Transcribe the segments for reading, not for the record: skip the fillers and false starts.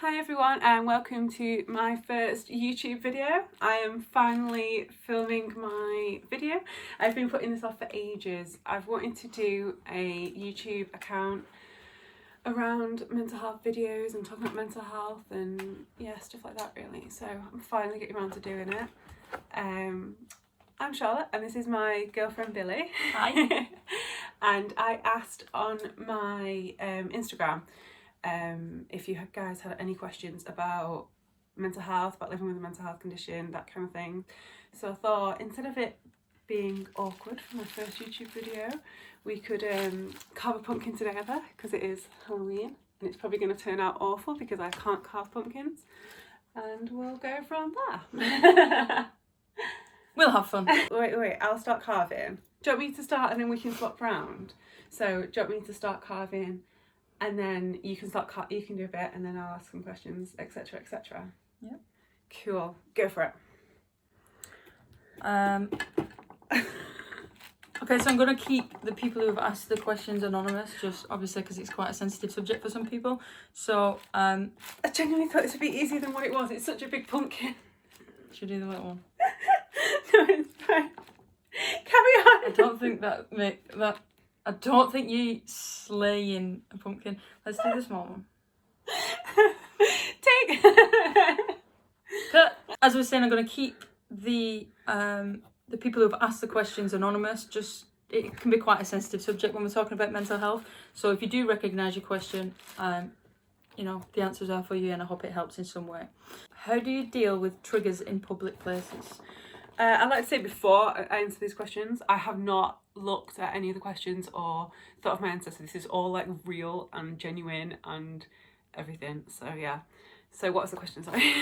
Hi everyone and welcome to my first YouTube video. I am finally filming my video. I've been putting this off for ages. I've wanted to do a YouTube account around mental health videos and talking about mental health and yeah, stuff like that really. So I'm finally getting around to doing it. I'm Charlotte and this is my girlfriend Billy. Hi. And I asked on my Instagram if you guys had any questions about mental health, about living with a mental health condition, that kind of thing. So I thought instead of it being awkward for my first YouTube video, we could carve a pumpkin together because it is Halloween and it's probably going to turn out awful because I can't carve pumpkins, and we'll go from there. We'll have fun. Wait, I'll start carving. Do you want me to start and then we can swap round? So do you want me to start carving and then you can you can do a bit and then I'll ask some questions, etc, etc. Yep. Cool, go for it. Okay, so I'm going to keep the people who have asked the questions anonymous, just obviously because it's quite a sensitive subject for some people. So I genuinely thought this would be easier than what it was. It's such a big pumpkin. Should we do the little one? No, it's fine. Carry on. I don't think I don't think you slaying a pumpkin. Let's do the small one. But as I was saying, I'm going to keep the people who have asked the questions anonymous. Just it can be quite a sensitive subject when we're talking about mental health. So if you do recognise your question, you know, the answers are for you, and I hope it helps in some way. How do you deal with triggers in public places? I'd like to say before I answer these questions, I have not looked at any of the questions or thought of my answers. So this is all like real and genuine and everything. So yeah. So what's the question, sorry?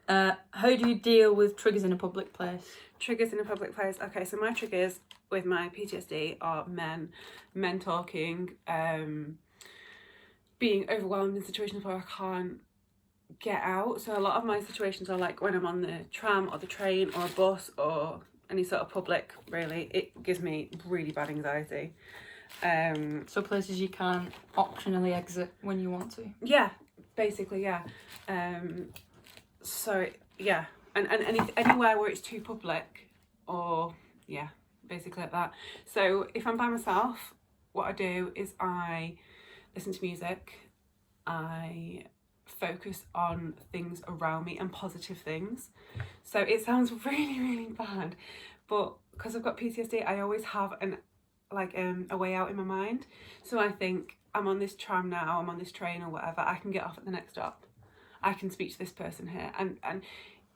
How do you deal with triggers in a public place? Triggers in a public place. Okay, so my triggers with my PTSD are men talking, being overwhelmed in situations where I can't get out. So a lot of my situations are like when I'm on the tram or the train or a bus or any sort of public, really, it gives me really bad anxiety. So places you can't optionally exit when you want to. Yeah, basically, yeah. So yeah, and anywhere where it's too public, or yeah, basically like that. So if I'm by myself, what I do is I listen to music, I focus on things around me and positive things. So it sounds really, really bad, but because I've got PTSD, I always have a way out in my mind. So I think I'm on this tram now, I'm on this train or whatever, I can get off at the next stop. I can speak to this person here, and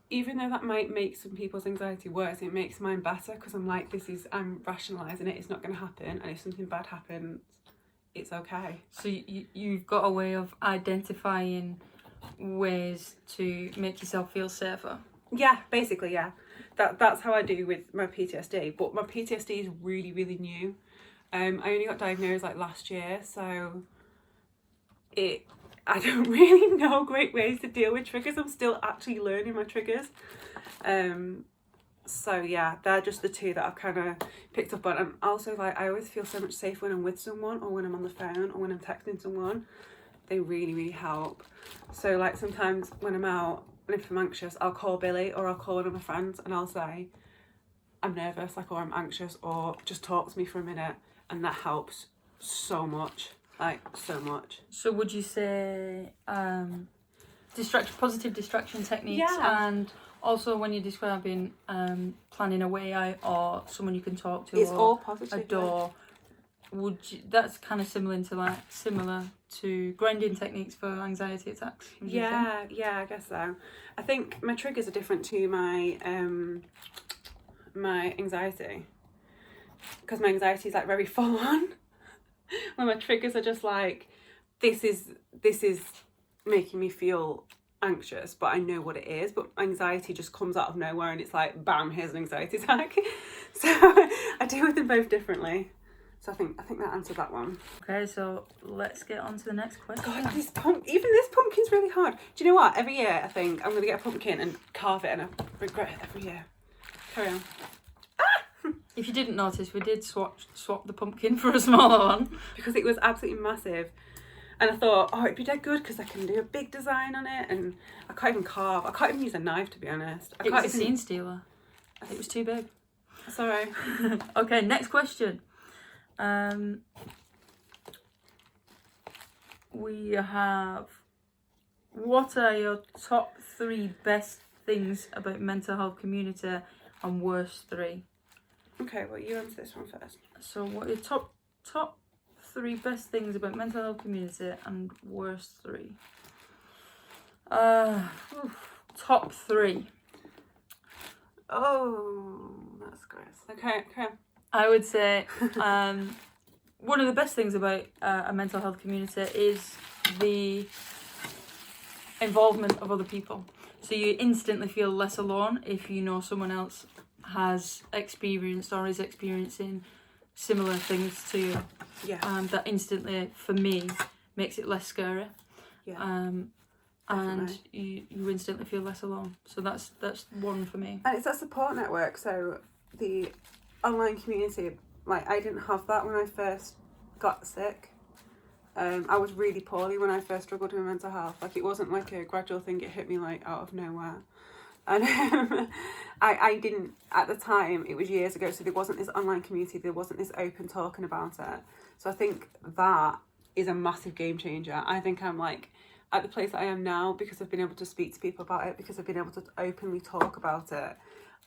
even though that might make some people's anxiety worse, it makes mine better because I'm like, I'm rationalising it, it's not going to happen, and if something bad happens, it's okay. So you've got a way of identifying ways to make yourself feel safer. Yeah, basically, yeah. That's how I do with my PTSD. But my PTSD is really, really new. I only got diagnosed like last year, so I don't really know great ways to deal with triggers. I'm still actually learning my triggers. So yeah, they're just the two that I've kind of picked up on. And also, like, I always feel so much safer when I'm with someone or when I'm on the phone or when I'm texting someone. They really, really help. So like sometimes when I'm out and if I'm anxious, I'll call Billy or I'll call one of my friends and I'll say I'm nervous, like, or I'm anxious, or just talk to me for a minute, and that helps so much, like so much. So would you say positive distraction techniques? Yeah. And also when you're describing planning a way out or someone you can talk to, It's or all positive. a door, that's kind of similar to grounding techniques for anxiety attacks? Yeah, I guess so. I think my triggers are different to my my anxiety, because my anxiety is like very full on, when my triggers are just like, this is making me feel anxious, but I know what it is. But anxiety just comes out of nowhere and it's like, bam, here's an anxiety attack. So I deal with them both differently. So I think that answered that one. Okay, so let's get on to the next question. God, even this pumpkin's really hard. Do you know what? Every year I think I'm going to get a pumpkin and carve it, and I regret it every year. Carry on. If you didn't notice, we did swap the pumpkin for a smaller one. Because it was absolutely massive. And I thought, oh, it'd be dead good because I can do a big design on it, and I can't even carve. I can't even use a knife, to be honest. It was a scene stealer. It was too big. Sorry. Okay, next question. We have, what are your top 3 best things about mental health community and worst 3? Okay, well, you answer this one first. So what are your top 3 best things about mental health community and worst 3? Top 3. Oh, that's gross. Okay. I would say one of the best things about a mental health community is the involvement of other people. So you instantly feel less alone if you know someone else has experienced or is experiencing similar things to you. Yeah. That instantly, for me, makes it less scary. Yeah. And you instantly feel less alone. So that's one for me. And it's that support network. So the online community, like, I didn't have that when I first got sick. I was really poorly when I first struggled with mental health. Like, it wasn't like a gradual thing. It hit me like out of nowhere. And I didn't, at the time, it was years ago, so there wasn't this online community, there wasn't this open talking about it. So I think that is a massive game changer. I think I'm like at the place that I am now because I've been able to speak to people about it, because I've been able to openly talk about it.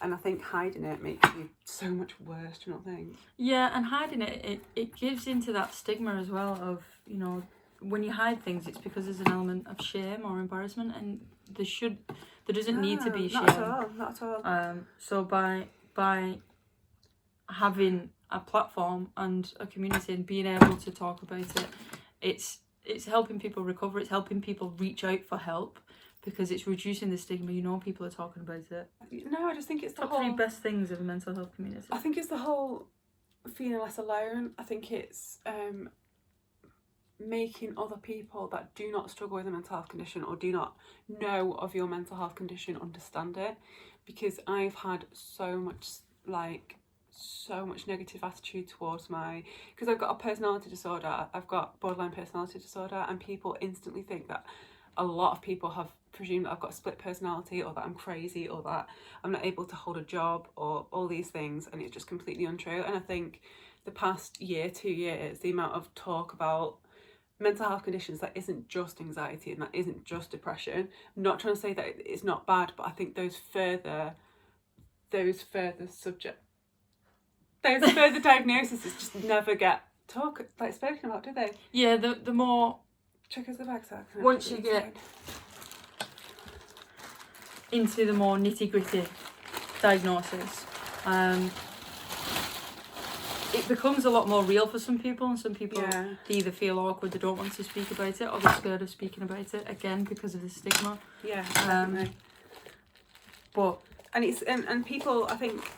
And I think hiding it makes you so much worse, do you not think? Yeah, and hiding it gives into that stigma as well of, you know, when you hide things, it's because there's an element of shame or embarrassment, and there doesn't need to be shame. Not at all. So by having a platform and a community and being able to talk about it, it's helping people recover. It's helping people reach out for help because it's reducing the stigma. You know, people are talking about it. No, I just think it's the top 3 best things of a mental health community. I think it's the whole feeling less alone. I think it's making other people that do not struggle with a mental health condition or do not know of your mental health condition understand it, because I've had so much negative attitude towards because I've got a personality disorder. I've got borderline personality disorder, and people instantly think that a lot of people have presumed that I've got a split personality, or that I'm crazy, or that I'm not able to hold a job, or all these things, and it's just completely untrue. And I think the past 2 years, the amount of talk about mental health conditions that isn't just anxiety and that isn't just depression, I'm not trying to say that it's not bad, but I think those further diagnoses just never get spoken about, do they? Yeah, the more Checkers the bags out. Once you get into the more nitty-gritty diagnosis, it becomes a lot more real for some people, and some people they either feel awkward, they don't want to speak about it, or they're scared of speaking about it, again because of the stigma. Yeah. But and people, I think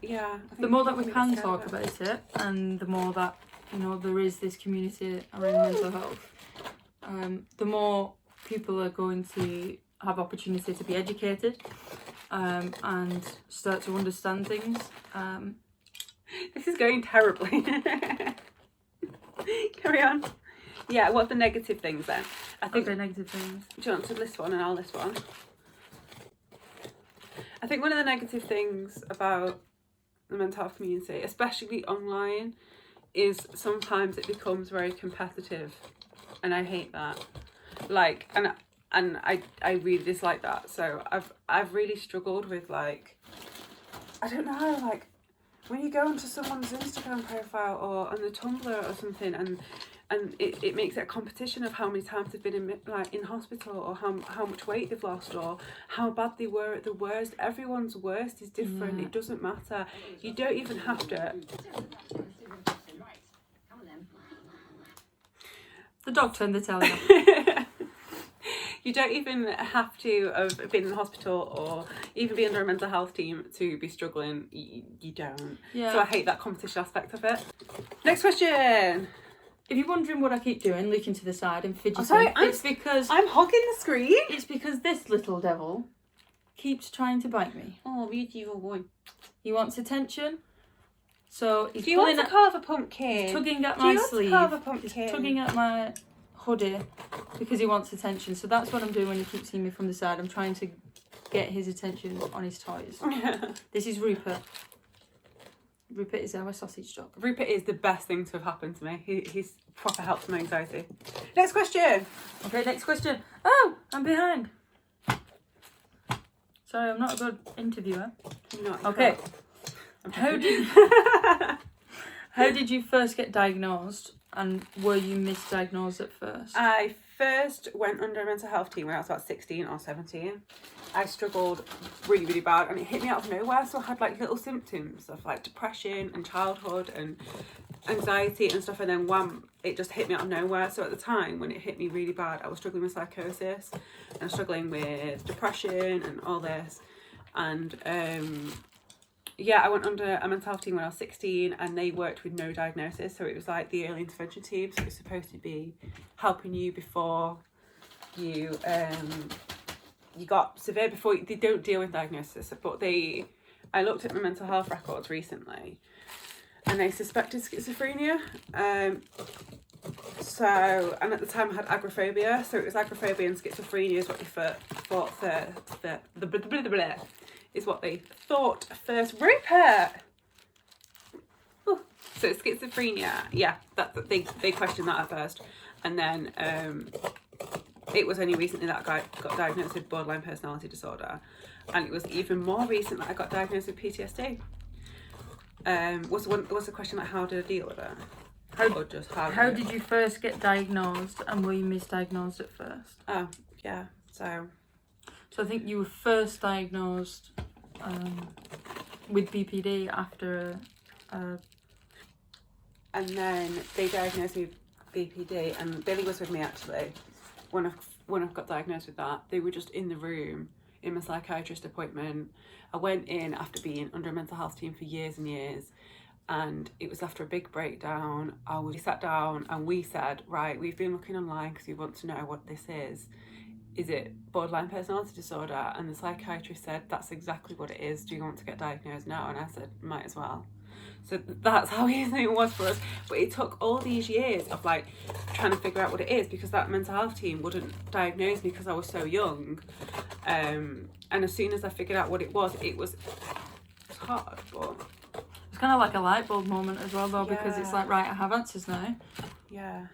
the more that we can talk about it, and the more that, you know, there is this community around mental health, the more people are going to have opportunity to be educated, and start to understand things. This is going terribly. Carry on. Yeah, what are the negative things then? I think the negative things. Do you want to list one and I'll list one? I think one of the negative things about the mental health community, especially online, is sometimes it becomes very competitive, and I hate that. Like, and I really dislike that. So I've really struggled with, like, I don't know, like, when you go onto someone's Instagram profile or on the Tumblr or something, and it makes it a competition of how many times they've been in hospital, or how much weight they've lost, or how bad they were at the worst. Everyone's worst is different. It doesn't matter. You don't even have to. The dog turned the telly on. You don't even have to have been in hospital or even be under a mental health team to be struggling. You don't. Yeah. So I hate that competition aspect of it. Next question. If you're wondering what I keep doing, looking to the side and fidgeting, it's because I'm hogging the screen. It's because this little devil keeps trying to bite me. Oh, beautiful boy. He wants attention. So he's Do you want to carve a pumpkin? He's tugging at my sleeve. Carve a pumpkin? He's tugging at my hoodie because he wants attention. So that's what I'm doing when you keep seeing me from the side. I'm trying to get his attention on his toys. This is Rupert. Rupert is our sausage dog. Rupert is the best thing to have happened to me. He's proper helped my anxiety. Next question. Okay, next question. Oh, I'm behind. Sorry, I'm not a good interviewer. Not Okay. I'm How did you first get diagnosed, and were you misdiagnosed at first? I first went under a mental health team when I was about 16 or 17. I struggled really, really bad, and it hit me out of nowhere. So I had like little symptoms of like depression and childhood and anxiety and stuff, and then wham, it just hit me out of nowhere. So at the time when it hit me really bad, I was struggling with psychosis and struggling with depression and all this. And yeah, I went under a mental health team when I was 16, and they worked with no diagnosis. So it was like the early intervention team. So it was supposed to be helping you before you you got severe, before they don't deal with diagnosis. But I looked at my mental health records recently, and they suspected schizophrenia. So, and at the time I had agoraphobia. So it was agoraphobia and schizophrenia is what they thought is what they thought first. Rupert! Ooh. So it's schizophrenia. Yeah, they questioned that at first. And then it was only recently that I got diagnosed with borderline personality disorder. And it was even more recent that I got diagnosed with PTSD. Was the question like how did I deal with it? How did you first get diagnosed, and were you misdiagnosed at first? Oh, yeah. So I think you were first diagnosed with BPD after and then they diagnosed me with BPD, and Billy was with me actually when I got diagnosed with that. They were just in the room in my psychiatrist appointment. I went in after being under a mental health team for years and years, and it was after a big breakdown. We sat down and we said, right, we've been looking online because we want to know what this is. Is it borderline personality disorder? And the psychiatrist said, that's exactly what it is. Do you want to get diagnosed now? And I said, might as well. So that's how easy it was for us. But it took all these years of like trying to figure out what it is, because that mental health team wouldn't diagnose me because I was so young. And as soon as I figured out what it was hard, but it's kind of like a light bulb moment as well, though, because it's like, right, I have answers now. Yeah.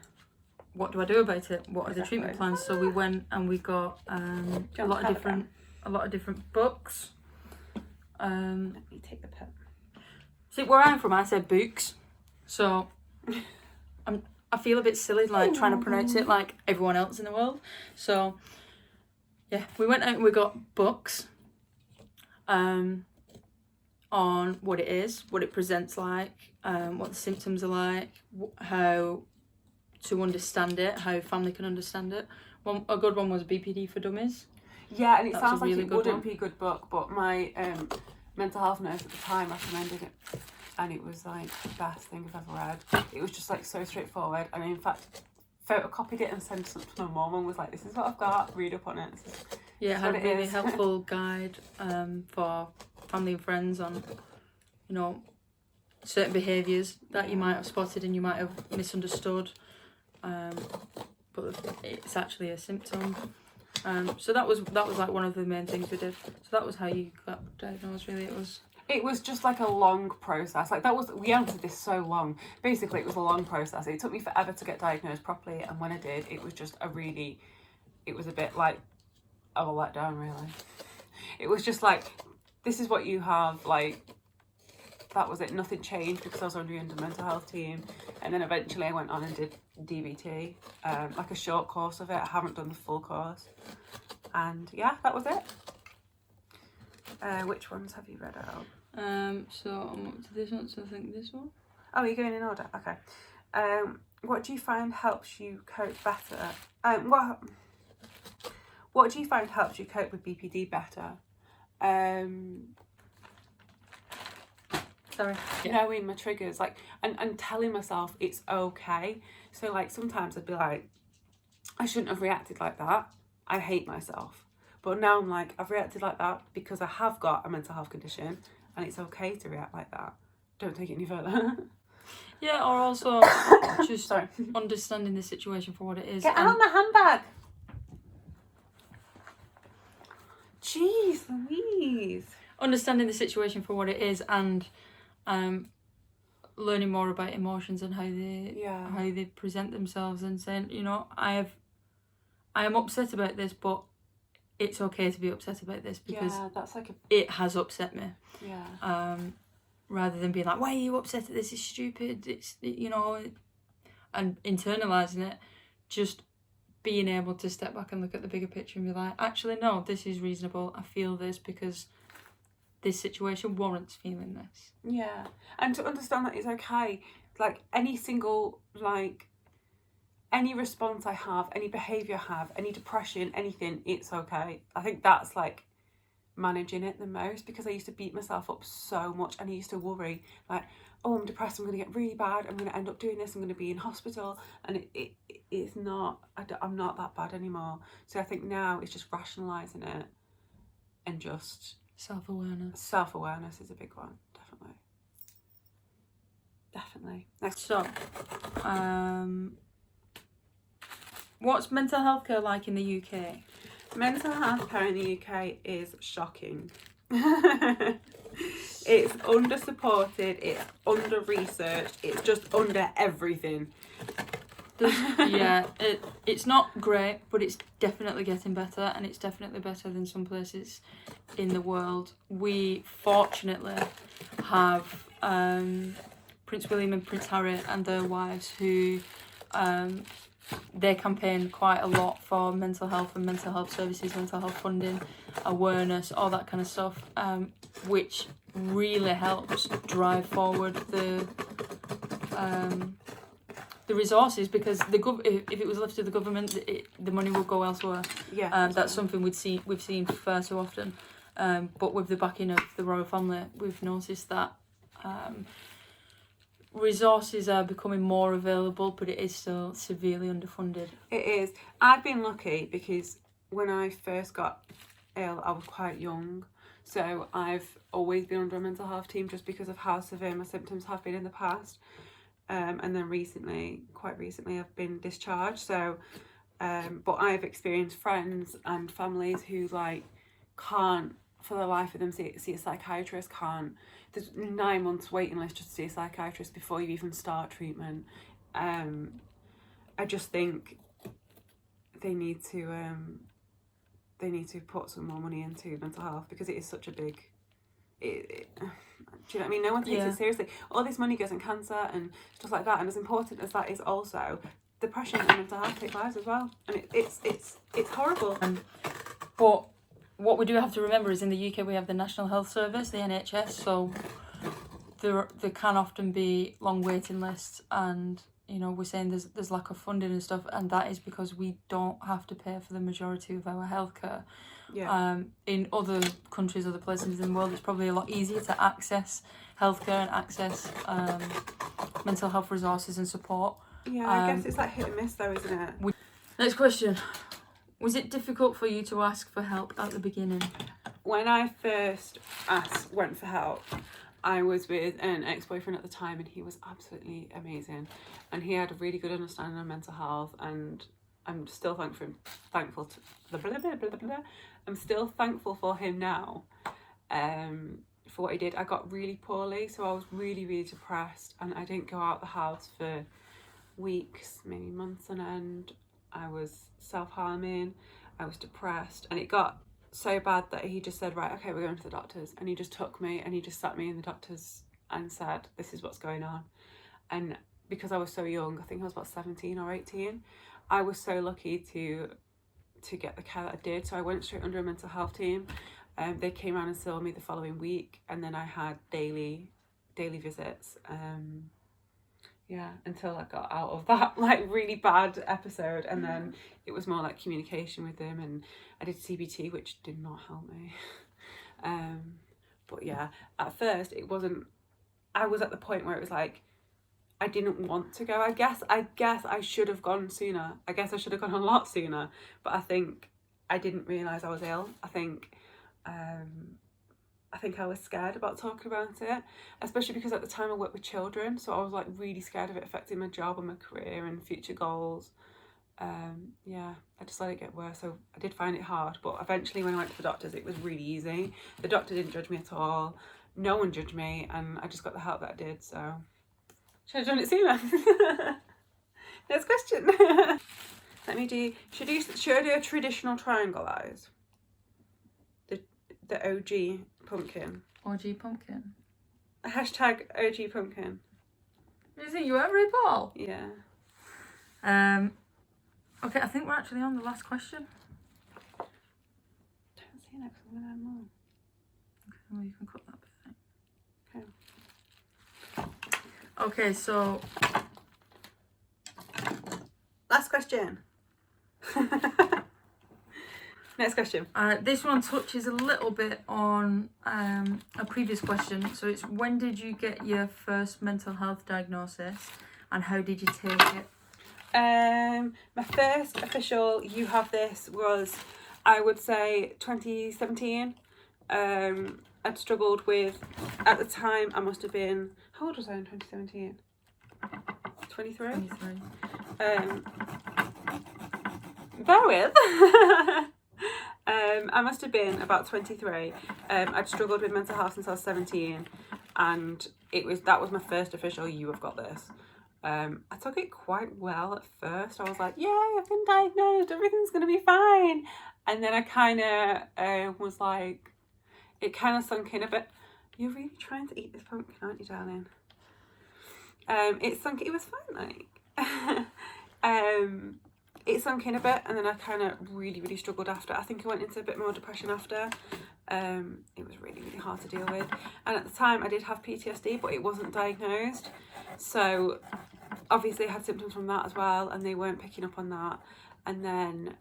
What do I do about it? What are the treatment plans? So we went and we got a lot of different books. Let me take the pen. See, where I'm from, I said books, so I feel a bit silly like trying to pronounce it like everyone else in the world. So yeah, we went out and we got books on what it is, what it presents like, what the symptoms are like, how to understand it, how family can understand it. A good one was BPD for Dummies. Yeah, and it sounds like really it good wouldn't one. be a good book, but my mental health nurse at the time recommended it, and it was like the best thing I've ever read. It was just like so straightforward, and I, in fact, photocopied it and sent it to my mum and was like, this is what I've got, read up on it. Yeah, it had a really helpful guide for family and friends on, you know, certain behaviours that you might have spotted and you might have misunderstood. But it's actually a symptom. So that was like one of the main things we did. So that was how you got diagnosed, really. It was just like a long process. Like we answered this so long. Basically, it was a long process. It took me forever to get diagnosed properly, and when I did, it was just it was a bit like of a letdown, really. It was just like, this is what you have, like, that was it. Nothing changed because I was under the mental health team, and then eventually I went on and did DBT, like a short course of it. I haven't done the full course, and yeah, that was it. Which ones have you read out? So I'm up to this one, so I think this one. Oh, you're going in order. Okay. What do you find helps you cope better? What do you find helps you cope with BPD better? Sorry. Knowing my triggers, like, and telling myself it's okay. So like sometimes I'd be like, I shouldn't have reacted like that. I hate myself. But now I'm like, I've reacted like that because I have got a mental health condition, and it's okay to react like that. Don't take it any further. Yeah, or also just Sorry. understanding the situation for what it is. Get out my handbag. Jeez Louise. Understanding the situation for what it is, and learning more about emotions and how they present themselves, and saying, you know, I am upset about this, but it's okay to be upset about this because that's like it has upset me. Yeah. Rather than being like, why are you upset at this? It's stupid. It's, you know, and internalizing it, just being able to step back and look at the bigger picture and be like, actually, no, this is reasonable. I feel this because this situation warrants feeling this. Yeah, and to understand that it's okay. Like any single, like any response I have, any behaviour I have, any depression, anything, it's okay. I think that's like managing it the most, because I used to beat myself up so much, and I used to worry like, oh, I'm depressed, I'm going to get really bad, I'm going to end up doing this, I'm going to be in hospital, and it's not, I'm not that bad anymore. So I think now it's just rationalising it and just self-awareness is a big one, definitely. Next. So what's mental health care like in the UK? Mental health care in the UK is shocking. It's under supported, it's under researched, it's just under everything. It's not great, but it's definitely getting better, and it's definitely better than some places in the world. We fortunately have Prince William and Prince Harry and their wives who they campaign quite a lot for mental health and mental health services, mental health funding, awareness, all that kind of stuff, which really helps drive forward the resources, because if it was left to the government, the money would go elsewhere. Yeah, that's something we've seen far too often. But with the backing of the royal family, we've noticed that resources are becoming more available, but it is still severely underfunded. It is. I've been lucky because when I first got ill, I was quite young. So I've always been under a mental health team just because of how severe my symptoms have been in the past. And then quite recently, I've been discharged. So, but I've experienced friends and families who like can't for the life of them see a psychiatrist, there's 9 months waiting list just to see a psychiatrist before you even start treatment. I just think they need to put some more money into mental health, because it is such a big do you know what I mean? No one takes it seriously. All this money goes in cancer and stuff like that, and as important as that is, also depression and mental health take lives as well, and it's horrible. But what we do have to remember is in the UK we have the National Health Service, the NHS, so there can often be long waiting lists, and you know, we're saying there's lack of funding and stuff, and that is because we don't have to pay for the majority of our healthcare. In other countries, other places in the world, it's probably a lot easier to access healthcare and access mental health resources and support. I guess it's like hit and miss though, isn't it? Next question. Was it difficult for you to ask for help at the beginning? When I first went for help, I was with an ex-boyfriend at the time, and he was absolutely amazing, and he had a really good understanding of mental health, and I'm still thankful for him now, for what he did. I got really poorly, so I was really, really depressed, and I didn't go out the house for weeks, maybe months on end. I was self-harming, I was depressed, and it got so bad that he just said, right, okay, we're going to the doctors, and he just took me and he just sat me in the doctors and said, this is what's going on. And because I was so young, I think I was about 17 or 18, I was so lucky to get the care that I did. So I went straight under a mental health team. They came around and saw me the following week, and then I had daily visits, until I got out of that like really bad episode, and then it was more like communication with them, and I did CBT, which did not help me. But yeah, at first it wasn't, I was at the point where it was like I didn't want to go. I guess I should have gone sooner. I guess I should have gone a lot sooner, but I think I didn't realise I was ill. I think I think I was scared about talking about it, especially because at the time I worked with children, so I was like really scared of it affecting my job and my career and future goals. Yeah, I just let it get worse, so I did find it hard, but eventually when I went to the doctors it was really easy. The doctor didn't judge me at all, no one judged me, and I just got the help that I did, so should have done it sooner. Next question. Let me do, should I do a traditional triangle eyes? The OG pumpkin. OG pumpkin. Hashtag OG pumpkin. Is it you ever, Paul? Yeah. Okay, I think we're actually on the last question. Don't say that 'cause I'm gonna have more. Okay, well you can cut that bit. Okay. Okay, so Last question. Next question. this one touches a little bit on a previous question. So it's, when did you get your first mental health diagnosis and how did you take it? My first official "you have this" was, I would say, 2017. I'd struggled with, at the time I must have been, how old was I in 2017? 23? 23. Bear with. I must have been about 23. I'd struggled with mental health since I was 17, and that was my first official "you have got this." I took it quite well at first. I was like, yay, I've been diagnosed, everything's gonna be fine. And then I kind of was like, it kind of sunk in a bit. You're really trying to eat this pumpkin, aren't you, darling? It was fine, like. It sunk in a bit, and then I kind of really struggled after. I think I went into a bit more depression after. It was really hard to deal with. And at the time I did have PTSD, but it wasn't diagnosed. So obviously I had symptoms from that as well, and they weren't picking up on that. And then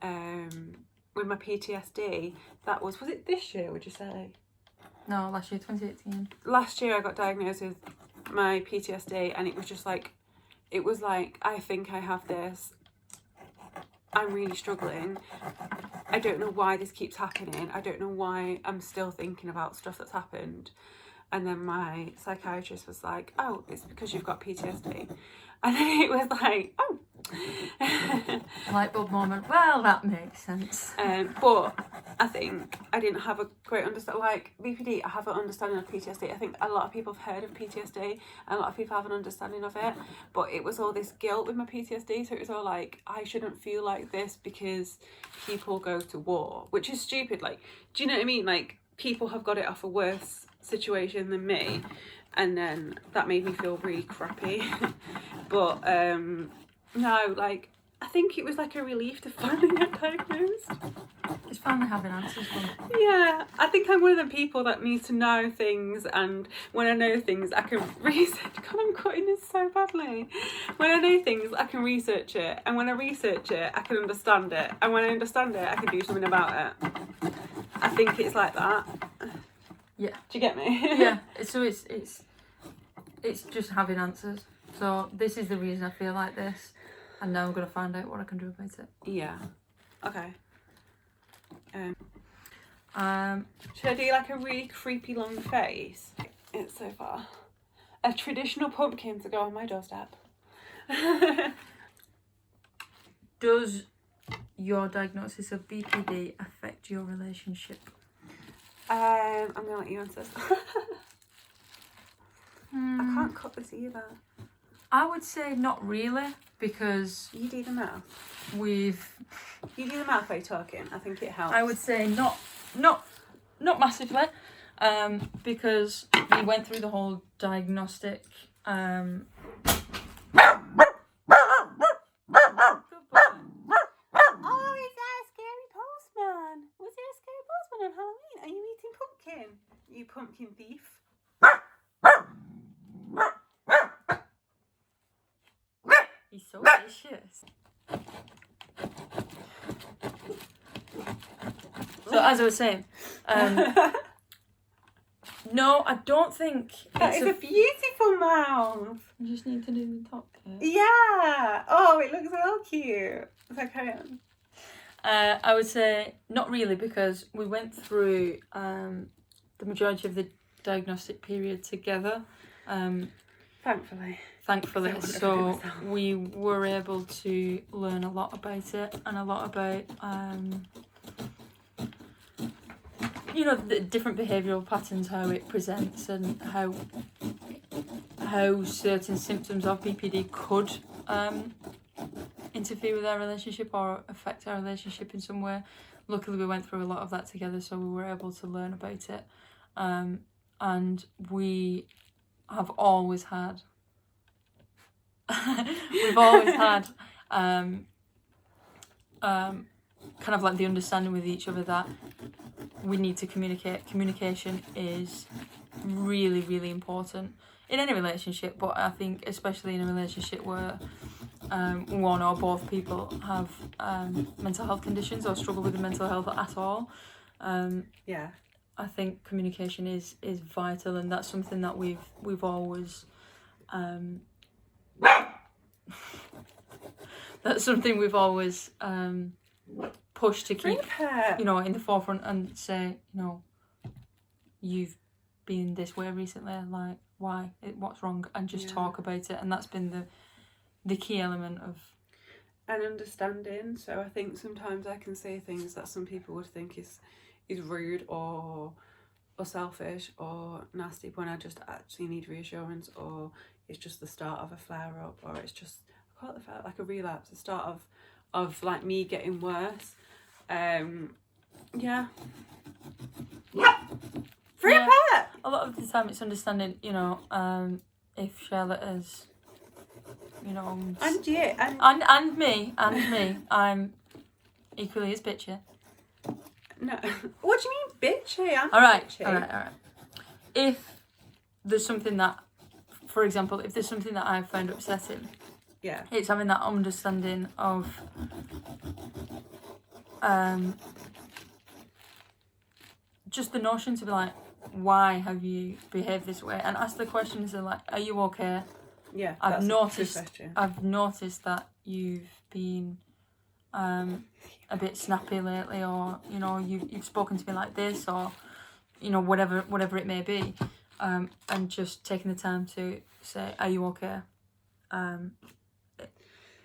with my PTSD, was it this year, would you say? No, last year, 2018. Last year I got diagnosed with my PTSD, and it was just like, I think I have this. I'm really struggling. I don't know why this keeps happening. I don't know why I'm still thinking about stuff that's happened. And then my psychiatrist was like, oh, it's because you've got PTSD. And then it was like, oh. Light bulb moment. Well, that makes sense. But I think I didn't have a great understanding. Like BPD, I have an understanding of PTSD. I think a lot of people have heard of PTSD, and a lot of people have an understanding of it. But it was all this guilt with my PTSD. So it was all like, I shouldn't feel like this because people go to war, which is stupid. Like, do you know what I mean? Like, people have got it off a worse situation than me, and then that made me feel really crappy. But no, like, I think it was like a relief to finally get diagnosed. It's finally having answers for me. Yeah, I think I'm one of the people that needs to know things, and when I know things I can research. God, I'm cutting this so badly. When I know things I can research it, and when I research it I can understand it, and when I understand it I can do something about it. I think it's like that. Yeah. Do you get me? Yeah. So it's just having answers. So this is the reason I feel like this, and now I'm gonna find out what I can do about it. Yeah. Okay. Should I do like a really creepy long face? It's so far. A traditional pumpkin to go on my doorstep. Does your diagnosis of BPD affect your relationship? I'm gonna let you answer this. I can't cut this either. I would say not really, because You do the math. You do the math while you're talking. I think it helps. I would say not massively, because we went through the whole diagnostic. Oh, is that a scary postman? Was there a scary postman on Halloween? Are you eating pumpkin? You pumpkin thief. He's so vicious. So as I was saying, no, I don't think That is a beautiful mouth. You just need to do the top bit. Yeah. Oh, it looks well cute. So carry on. I would say not really, because we went through the majority of the diagnostic period together. Thankfully. Thankfully, So so we were able to learn a lot about it and a lot about the different behavioural patterns, how it presents, and how certain symptoms of BPD could interfere with our relationship or affect our relationship in some way. Luckily, we went through a lot of that together, so we were able to learn about it. And we have always had we've always had kind of like the understanding with each other that we need to communicate. Communication is really, really important in any relationship, but I think especially in a relationship where one or both people have mental health conditions or struggle with mental health at all. Yeah. I think communication is vital, and that's something that we've always that's something we've always pushed to keep in the forefront and say, you've been this way recently, like why, what's wrong, and just talk about it. And that's been the key element of an understanding. So I think sometimes I can say things that some people would think is rude or selfish or nasty, when I just actually need reassurance, or it's just the start of a flare up, or it's just, I call it like a relapse, the start of like me getting worse. Free a pet. A lot of the time it's understanding, if Charlotte is, and you and me, I'm equally as bitchy. No, what do you mean bitchy? I'm all right. bitchy. If there's something that, for example, if there's something that I find upsetting, it's having that understanding of just the notion to be like, why have you behaved this way, and ask the questions of like, are you okay? Yeah, I've noticed that you've been a bit snappy lately, or you've spoken to me like this, or whatever it may be, and just taking the time to say, are you okay? Are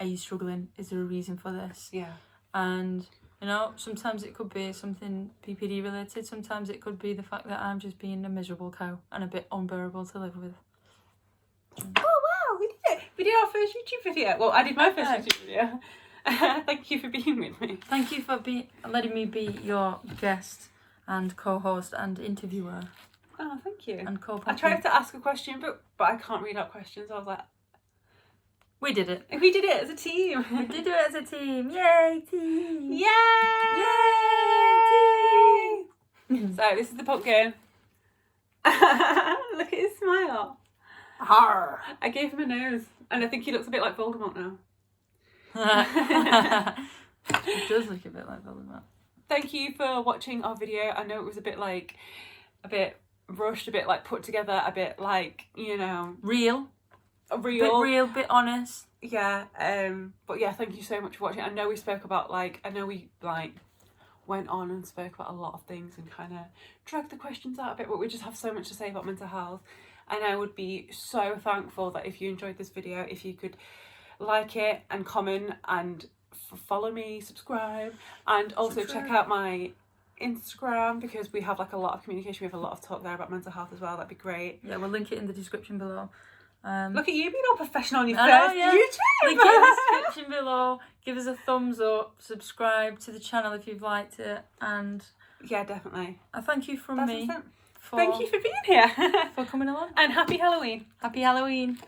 you struggling? Is there a reason for this? Yeah. And sometimes it could be something PPD related, sometimes it could be the fact that I'm just being a miserable cow and a bit unbearable to live with. Oh wow, we did it! We did our first YouTube video. Well, I did my first YouTube video. Thank you for being with me. Thank you for letting me be your guest and co-host and interviewer. Oh, thank you. And I tried to ask a question, but I can't read out questions. I was like, we did it. We did it as a team. We did it as a team. Yay, team! Yay! Yay! So this is the pumpkin. Look at his smile. Arr. I gave him a nose, and I think he looks a bit like Voldemort now. It does look a bit like Voldemort. Thank you for watching our video. I know it was a bit rushed, a bit like put together, a bit like, real. Bit real, bit honest. Yeah. But yeah, thank you so much for watching. I know we spoke about went on and spoke about a lot of things and kind of dragged the questions out a bit, but we just have so much to say about mental health. And I would be so thankful that if you enjoyed this video, if you could like it and comment and follow me, subscribe, and also check out my Instagram, because we have like a lot of communication. We have a lot of talk there about mental health as well. That'd be great. Yeah, we'll link it in the description below. Look at you being all professional on your first YouTube. Link it in the description below. Give us a thumbs up. Subscribe to the channel if you've liked it, and yeah, definitely. I thank you from me. Thank you for being here. For coming along. And happy Halloween. Happy Halloween.